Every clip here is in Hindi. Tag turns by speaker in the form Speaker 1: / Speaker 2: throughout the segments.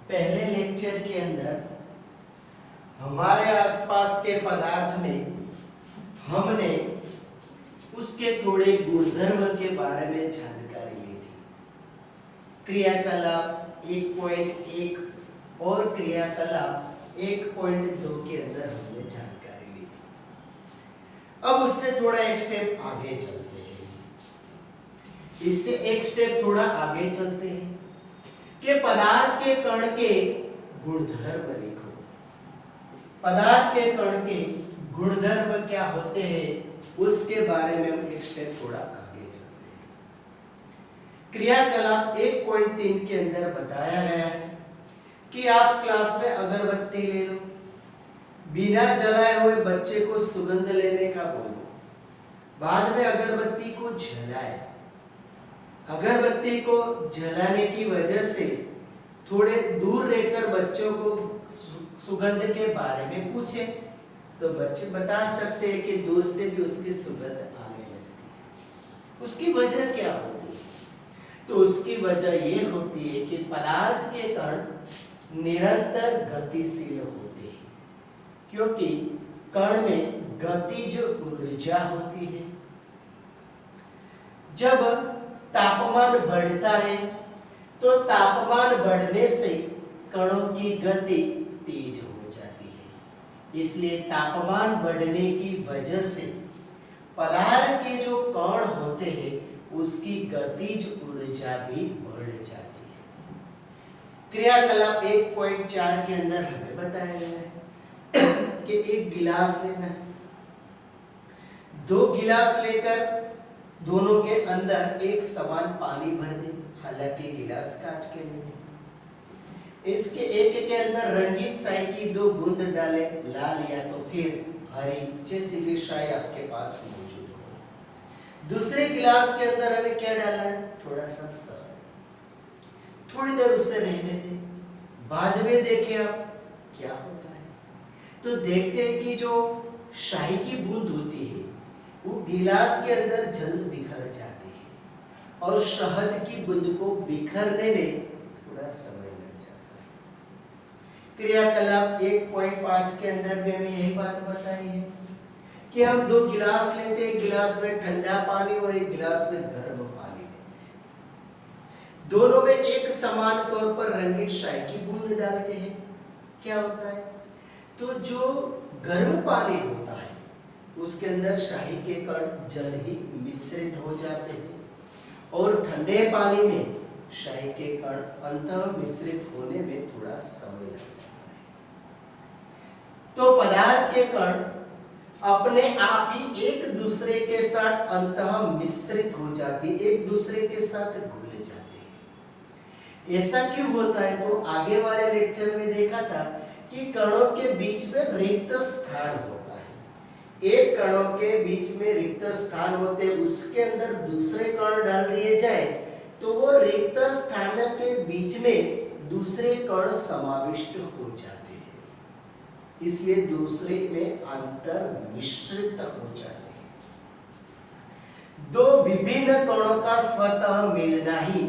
Speaker 1: पहले लेक्चर के अंदर हमारे आसपास के पदार्थ में हमने उसके थोड़े गुणधर्म के बारे में जानकारी ली थी। क्रियाकलाप 1.1 और क्रियाकलाप 1.2 के अंदर हमने जानकारी ली थी। अब उससे थोड़ा एक स्टेप आगे चलते हैं। इससे एक स्टेप थोड़ा आगे चलते हैं कि पदार्थ के कण के गुणधर्म लिखो। पदार्थ के कण के गुणधर्म क्या होते हैं उसके बारे में हम एक स्टेप थोड़ा आगे चलते हैं। क्रियाकलाप 1.3 के अंदर बताया गया है कि आप क्लास में अगरबत्ती ले लो, बिना जलाए हुए बच्चे को सुगंध लेने का बोलो, बाद में अगरबत्ती को जलाए। अगरबत्ती को जलाने की वजह से थोड़े दूर रहकर बच्चों को सुगंध के बारे में पूछे तो बच्चे बता सकते हैं कि दूर से भी उसकी सुगंध आने लगती है। उसकी वजह क्या होती है? तो उसकी वजह ये होती है कि पदार्थ के कण निरंतर गतिशील होते हैं, क्योंकि कण में गतिज ऊर्जा होती है। जब तापमान बढ़ता है तो तापमान बढ़ने से कणों की गति तेज हो जाती है। इसलिए तापमान बढ़ने की वजह से पदार्थ के जो कण होते हैं उसकी गतिज ऊर्जा भी बढ़ जाती है। क्रियाकलाप 1.4 के अंदर हमें बताया गया है कि एक गिलास लेना है, 2 गिलास लेकर दोनों के अंदर एक समान पानी भर दे, हालांकि गिलास कांच के नहीं। इसके एक के अंदर रंगीन स्याही की 2 बूंद डाले, लाल या तो फिर हरी, जैसी भी स्याही आपके पास मौजूद हो। दूसरे गिलास के अंदर हमें क्या डाला है? थोड़ा सा शहद। थोड़ी देर उसे रहने दें, बाद में देखें आप क्या होता है। तो देखते हैं कि जो स्याही की बूंद होती है वो गिलास के अंदर जल्द बिखर जाती है और शहद की बूंद को बिखरने में थोड़ा समय लग जाता है। क्रियाकलाप 1.5 के अंदर भी हमें यही बात बताई है कि हम 2 गिलास लेते हैं, एक गिलास में ठंडा पानी और एक गिलास में गर्म पानी लेते हैं। दोनों में एक समान तौर पर रंगीन स्याही की बूंद डालते हैं। क्या होता है? तो जो गर्म पानी होता है उसके अंदर स्याही के कण जल्द ही मिश्रित हो जाते हैं और ठंडे पानी में स्याही के कण अंतः मिश्रित होने में थोड़ा समय लग जाता है। तो पदार्थ के कण अपने आप ही एक दूसरे के साथ अंतः मिश्रित हो जाती है, एक दूसरे के साथ घुल जाते हैं। ऐसा क्यों होता है? तो आगे वाले लेक्चर में देखा था कि कणों के बीच में रिक्त स्थान होता है। एक कणों के बीच में रिक्त स्थान होते, उसके अंदर दूसरे कण डाल दिए जाए तो वो रिक्त स्थान के बीच में दूसरे कण समाविष्ट हो जाते हैं, इसलिए दूसरे में अंतर मिश्रित हो जाते हैं। 2 विभिन्न कणों का स्वतः मिलना ही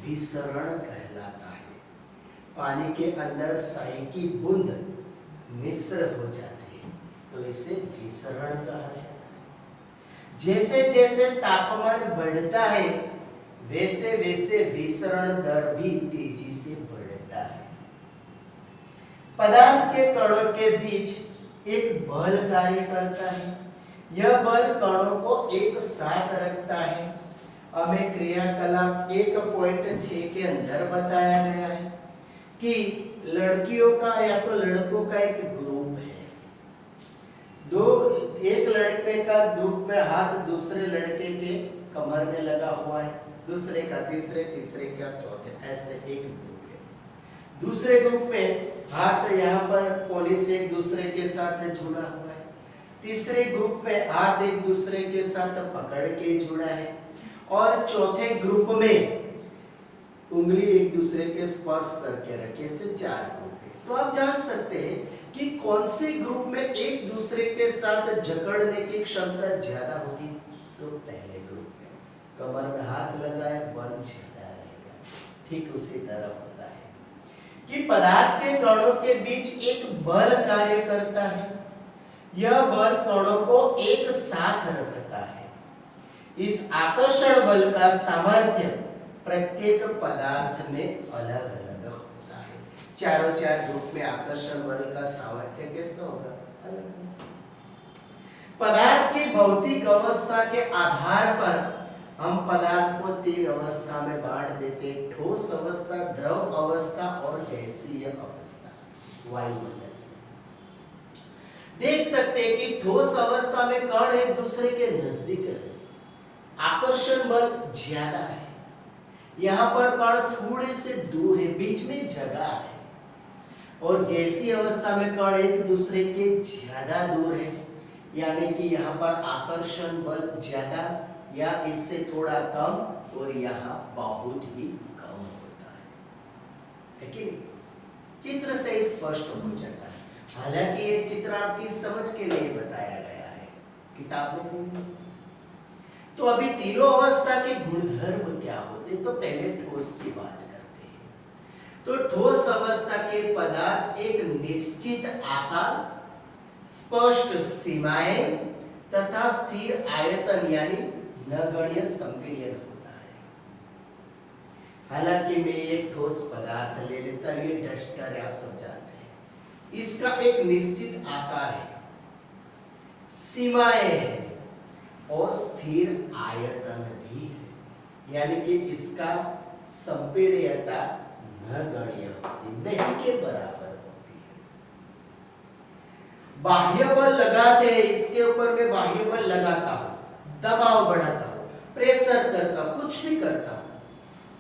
Speaker 1: विसरण कहलाता है। पानी के अंदर स्याही की बूंद मिश्र हो जाती है तो इसे विसरण कहा जाता है। जैसे जैसे तापमान बढ़ता है वैसे वैसे विसरण दर भी तेजी से बढ़ता है। पदार्थ के कणों के बीच एक बल कार्य करता है। यह बल कणों को एक साथ रखता है। हमें क्रियाकलाप 1.6 के अंदर बताया गया है कि लड़कियों का या तो लड़कों का एक ग्रुप है। एक लड़के का ग्रुप में हाथ दूसरे लड़के के कमर में लगा हुआ है, दूसरे का तीसरे का चौथे, ऐसे एक ग्रुप है। दूसरे ग्रुप में हाथ यहाँ पर कोहनी से एक दूसरे के साथ जुड़ा हुआ है। तीसरे ग्रुप में हाथ एक दूसरे के साथ पकड़ के जुड़ा है और चौथे ग्रुप में उंगली एक दूसरे के स्पर्श करके रखे। से 4 ग्रुप है। तो आप जान सकते हैं कि कौन से ग्रुप में एक दूसरे के साथ जकड़ने की क्षमता ज्यादा होगी? तो पहले ग्रुप में कमर में हाथ लगाए बल ज्यादा रहेगा। ठीक उसी तरह होता है कि पदार्थ के कणों के बीच एक बल कार्य करता है। यह बल कणों को एक साथ रखता है। इस आकर्षण बल का सामर्थ्य प्रत्येक पदार्थ में अलग-अलग होता है। चारों चार ग्रुप में आकर्षण बल का सामर्थ्य कैसा होगा? अलग। पदार्थ की भौतिक अवस्था के आधार पर हम पदार्थ को तीन अवस्था में बांट देते हैं: ठोस अवस्था, द्रव अवस्था और गैसीय अवस्था, वायुमंडल। देख सकते हैं कि ठोस अवस्था में कण एक दूसरे के नजदीक है, आकर्षण बल ज्यादा है। यहाँ पर कण थोड़े से दूर है, बीच में जगह है। और गैसीय अवस्था में कण एक दूसरे के ज्यादा दूर है, यानी कि यहाँ पर आकर्षण बल ज्यादा या इससे थोड़ा कम, और यहाँ बहुत ही कम होता है कि नहीं? चित्र से स्पष्ट हो जाता है। हालांकि ये चित्र आपकी समझ के लिए बताया गया है, किताब में नहीं। तो अभी तीनों अवस्था के गुणधर्म क्या होते, तो पहले ठोस की बात करते हैं। तो ठोस अवस्था के पदार्थ एक निश्चित आकार, स्पष्ट सीमाएं तथा स्थिर आयतन यानी नगण्य संपीड़न होता है। हालांकि मैं एक ठोस पदार्थ ले लेता हूं, ये डस्टर है, आप सब जानते हैं। इसका एक निश्चित आकार है, सीमाएं हैं और स्थिर आयतन भी है, यानी कि इसका संपीड्यता नगण्य होती, नहीं के बराबर होती है। बाह्य बल लगाते हैं, इसके ऊपर मैं बाह्य बल लगाता हूं, दबाव बढ़ाता हूं, प्रेशर करता हूं, कुछ भी करता हूं,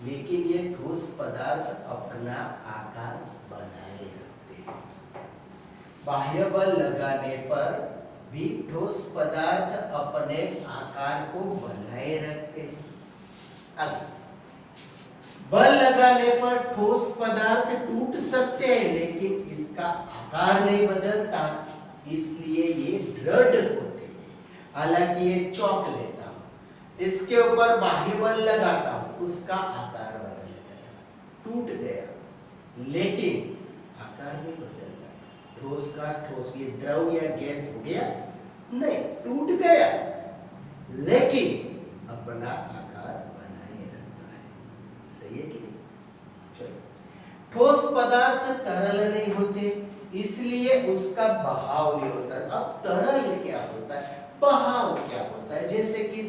Speaker 1: लेकिन ये ठोस पदार्थ अपना आकार बनाए रखते हैं। बाह्य बल लगाने पर भी ठोस पदार्थ अपने आकार को बनाए रखते हैं। अब बल लगाने पर ठोस पदार्थ टूट सकते हैं, लेकिन इसका आकार नहीं बदलता, इसलिए ये दृढ़ होते हैं। हालांकि ये चौक लेता हूं, इसके ऊपर बाह्य बल लगाता हूं, उसका आकार बदल गया, टूट गया, लेकिन आकार नहीं बदलता। ठोस का ठोस, ये द्रव या गैस हो गया नहीं, टूट गया, लेकिन अपना आकार बनाए रखता है। सही है कि नहीं? चलो, ठोस पदार्थ तरल नहीं होते, इसलिए उसका बहाव नहीं होता। अब तरल क्या होता है, बहाव क्या होता है? जैसे कि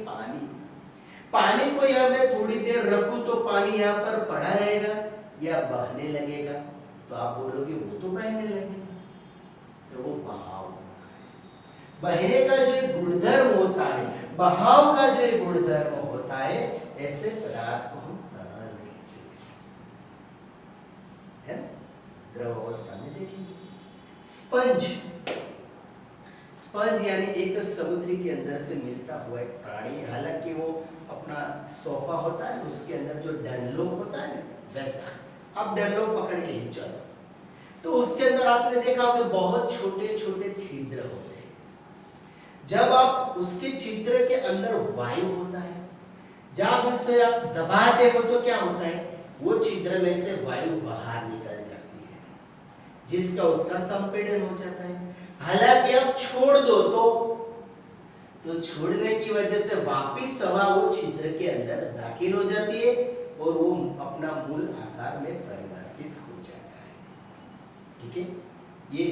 Speaker 1: पानी को यहाँ मैं थोड़ी देर रखूं तो पानी यहाँ पर पड़ा रहेगा या बहने लगेगा? तो आप बोलोगे वो तो बहने लगेगा, तो वो बहाव होता है। बहने का जो एक गुणधर्म होता है, बहाव का जो एक गुणधर्म होता है, ऐसे पदार्थ को हम तरल कहते हैं, है ना? द्रव अवस्था में देखेंगे। स्पंज यानी एक समुद्री के अंदर से मिलता हुआ एक प्राणी, हालांकि वो अपना सोफा होता है, उसके अंदर जो डनलोप होता है ना, वैसा। आप डनलोप पकड़ के ही चलो, तो उसके अंदर आपने देखा होगा बहुत छोटे छोटे छिद्र होते हैं। जब आप उसके छिद्र के अंदर वायु होता है, जब उसे आप दबाते हो तो क्या होता है, वो छिद्र में से वायु बाहर निकल जाती है, जिसका उसका संपीड़न हो जाता है। हालांकि आप छोड़ दो तो छोड़ने की वजह से वापिस हवा वो छिद्र के अंदर दाखिल हो जाती है और वो अपना मूल आकार में परिवर्तित हो जाता है। ठीक है, ये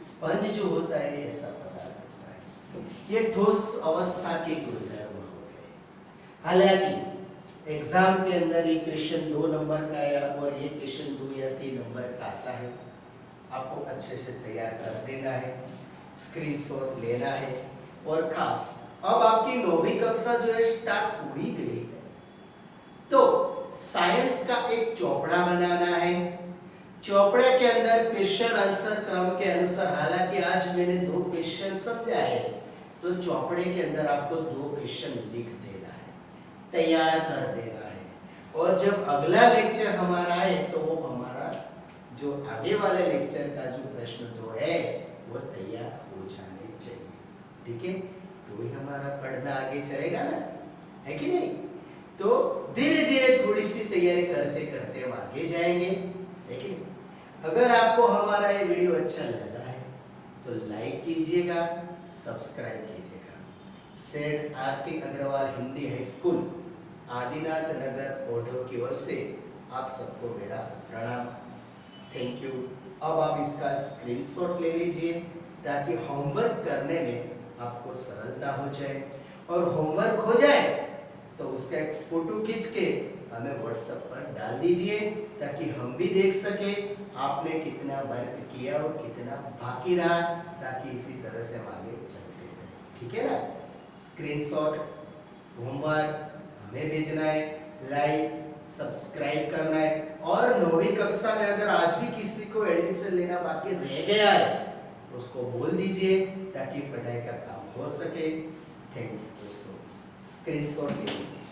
Speaker 1: स्पंज जो होता है ऐसा पदार्थ होता है। ये ठोस अवस्था के गुणधर्म हो गए। हालांकि एग्जाम के अंदर ये क्वेश्चन 2 नंबर का है और ये क्वेश्चन 2 या 3 नंबर का आता है, आपको अच्छे से तैयार कर देना है, स्क्रीनशॉट लेना है। और खास अब आपकी 9वीं कक्षा जो है स्टार्ट हो ही गई है, तो साइंस का एक चौपड़ा बनाना है। चौपड़े के अंदर क्वेश्चन आंसर क्रम के अनुसार, हालांकि आज मैंने 2 क्वेश्चन समझाए, तो चौपड़े के अंदर आपको 2 क्वेश्चन लिख देना है, तैयार कर देना है। और जब अगला लेक्चर हमारा आए तो वो हमारा जो आगे वाले लेक्चर का जो प्रश्न 2 है वो तैयार हो जाने चाहिए। ठीक है, तो ही हमारा पढ़ना आगे चलेगा ना, है कि नहीं? तो धीरे धीरे थोड़ी सी तैयारी करते करते हम आगे जाएंगे, है कि नहीं? अगर आपको हमारा ये वीडियो अच्छा लगा है तो लाइक कीजिएगा, सब्सक्राइब कीजिएगा। Seth R K. Agarwal Hindi high school Adinath Nagar ओढ़ो की ओर से आप सबको मेरा प्रणाम। Thank you. अब आप इसका स्क्रीनशॉट ले लीजिए ताकि होमवर्क करने में आपको सरलता हो जाए, और होमवर्क हो जाए तो उसका एक फोटो खींच के हमें व्हाट्सएप पर डाल दीजिए ताकि हम भी देख सके आपने कितना वर्क किया और कितना बाकी रहा, ताकि इसी तरह से हम आगे चलते जाए। ठीक है ना? स्क्रीनशॉट होमवर्क हमें भेजना है, लाइक सब्सक्राइब करना है, और 9वीं कक्षा में अगर आज भी किसी को एडमिशन लेना बाकी रह गया है उसको बोल दीजिए ताकि पढ़ाई का काम हो सके। थैंक यू दोस्तों, स्क्रीनशॉट ले लीजिए।